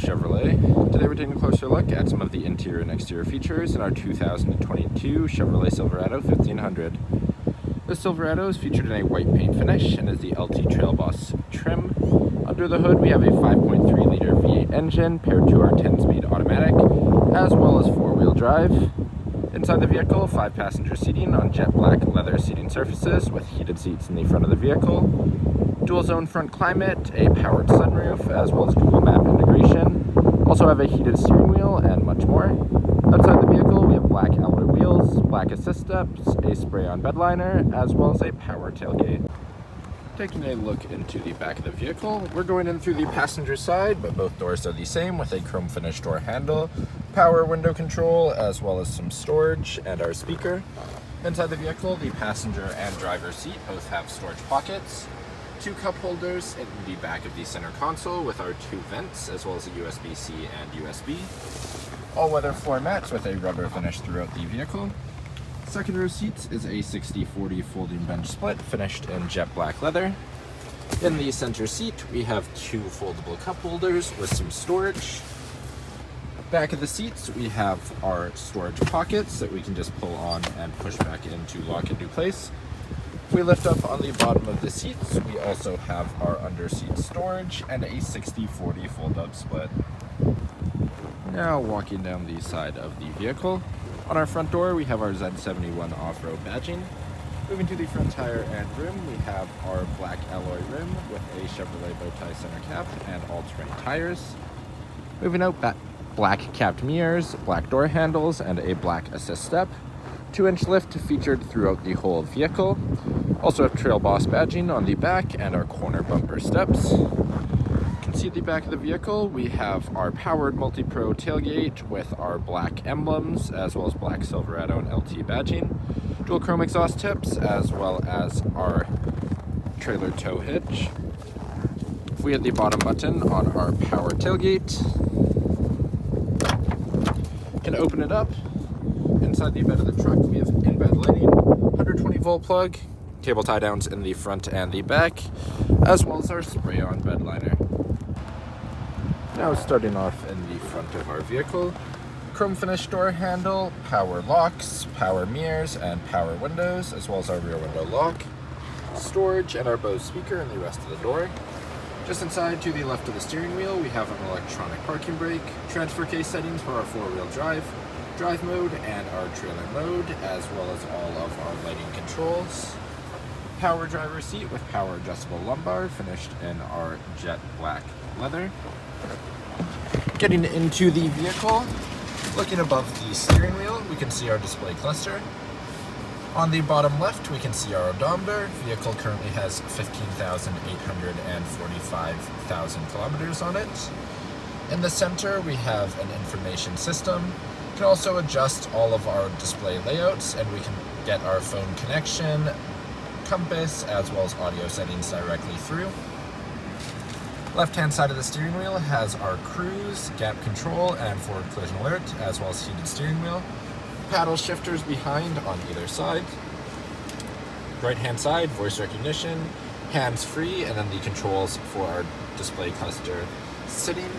Chevrolet. Today we're taking a closer look at some of the interior and exterior features in our 2022 Chevrolet Silverado 1500. The Silverado is featured in a white paint finish and is the LT Trail Boss trim. Under the hood we have a 5.3 liter V8 engine paired to our 10-speed automatic, as well as 4-wheel drive. Inside the vehicle, 5-passenger seating on jet black leather seating surfaces with heated seats in the front of the vehicle. Dual zone front climate, a powered sunroof, as well as Google Map integration. Also have a heated steering wheel and much more. Outside the vehicle we have black alloy wheels, black assist steps, a spray-on bed liner, as well as a power tailgate. Taking a look into the back of the vehicle, we're going in through the passenger side, but both doors are the same with a chrome finish door handle, power window control, as well as some storage and our speaker. Inside the vehicle, the passenger and driver seat both have storage pockets. 2 cup holders in the back of the center console with our 2 vents, as well as a USB-C and USB. All-weather floor mats with a rubber finish throughout the vehicle. Second row seats is a 60/40 folding bench split finished in jet black leather. In the center seat we have 2 foldable cup holders with some storage. Back of the seats we have our storage pockets that we can just pull on and push back in to lock into place. If we lift up on the bottom of the seats, we also have our under-seat storage and a 60/40 fold-up split. Now walking down the side of the vehicle. On our front door, we have our Z71 off-road badging. Moving to the front tire and rim, we have our black alloy rim with a Chevrolet bow tie center cap and all-terrain tires. Moving out, black capped mirrors, black door handles, and a black assist step. 2-inch lift featured throughout the whole vehicle. Also have Trail Boss badging on the back and our corner bumper steps. You can see at the back of the vehicle we have our powered multi-pro tailgate with our black emblems, as well as black Silverado and LT badging. Dual chrome exhaust tips, as well as our trailer tow hitch. If we hit the bottom button on our power tailgate, can open it up. Inside the bed of the truck, we have in-bed lighting, 120-volt plug, cable tie-downs in the front and the back, as well as our spray-on bed liner. Now starting off in the front of our vehicle, chrome finish door handle, power locks, power mirrors, and power windows, as well as our rear window lock, storage, and our Bose speaker in the rest of the door. Just inside to the left of the steering wheel, we have an electronic parking brake, transfer case settings for our 4-wheel drive mode, and our trailer mode, as well as all of our lighting controls. Power driver seat with power adjustable lumbar finished in our jet black leather. Getting into the vehicle, looking above the steering wheel, we can see our display cluster. On the bottom left, we can see our odometer. Vehicle currently has 15,845,000 kilometers on it. In the center, we have an information system. We can also adjust all of our display layouts, and we can get our phone connection, compass, as well as audio settings directly through. Left-hand side of the steering wheel has our cruise, gap control, and forward collision alert, as well as heated steering wheel. Paddle shifters behind on either side. Right-hand side, voice recognition, hands-free, and then the controls for our display cluster sitting.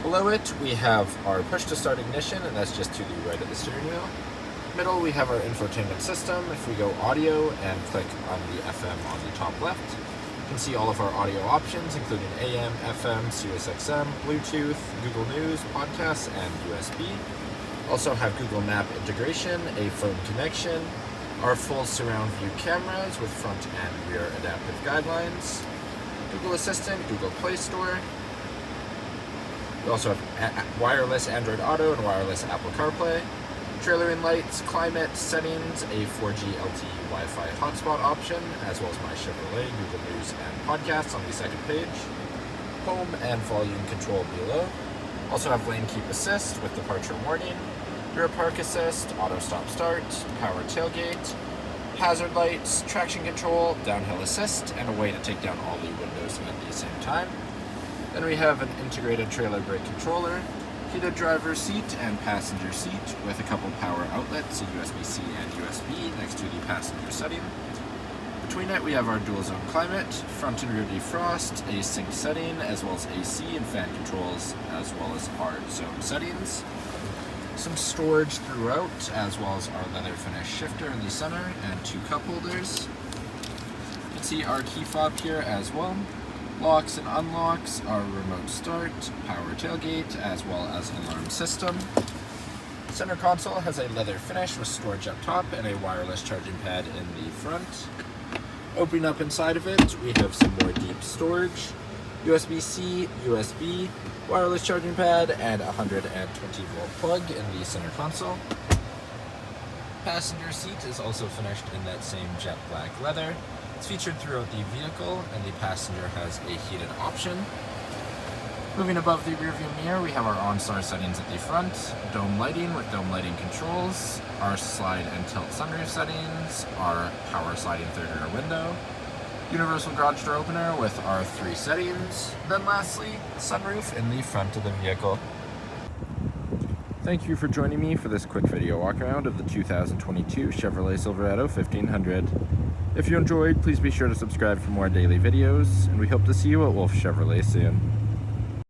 Below it, we have our push-to-start ignition, and that's just to the right of the steering wheel. Middle, we have our infotainment system. If we go audio and click on the FM on the top left, you can see all of our audio options, including AM, FM, Sirius XM, Bluetooth, Google News, podcasts, and USB. Also have Google Map integration, a phone connection, our full surround view cameras with front and rear adaptive guidelines, Google Assistant, Google Play Store. We also have wireless Android Auto and wireless Apple CarPlay, trailer in lights, climate, settings, a 4G LTE Wi-Fi hotspot option, as well as My Chevrolet, Google News, and podcasts on the second page, home and volume control below. Also have lane keep assist with departure warning, rear park assist, auto stop start, power tailgate, hazard lights, traction control, downhill assist, and a way to take down all the windows at the same time. Then we have an integrated trailer brake controller, heated driver's seat and passenger seat with a couple power outlets, a USB-C and USB next to the passenger setting. Between it, we have our dual zone climate, front and rear defrost, a sync setting, as well as AC and fan controls, as well as our zone settings. Some storage throughout, as well as our leather finish shifter in the center and 2 cup holders. You can see our key fob here as well. Locks and unlocks, our remote start, power tailgate, as well as alarm system. Center console has a leather finish with storage up top and a wireless charging pad in the front. Opening up inside of it, we have some more deep storage, USB-C, USB, wireless charging pad, and a 120 volt plug in the center console. Passenger seat is also finished in that same jet black leather. It's featured throughout the vehicle, and the passenger has a heated option. Moving above the rearview mirror, we have our OnStar settings at the front, dome lighting with dome lighting controls, our slide and tilt sunroof settings, our power sliding third rear window, universal garage door opener with our 3 settings, then lastly, sunroof in the front of the vehicle. Thank you for joining me for this quick video walk around of the 2022 Chevrolet Silverado 1500. If you enjoyed, please be sure to subscribe for more daily videos, and we hope to see you at Wolf Chevrolet soon.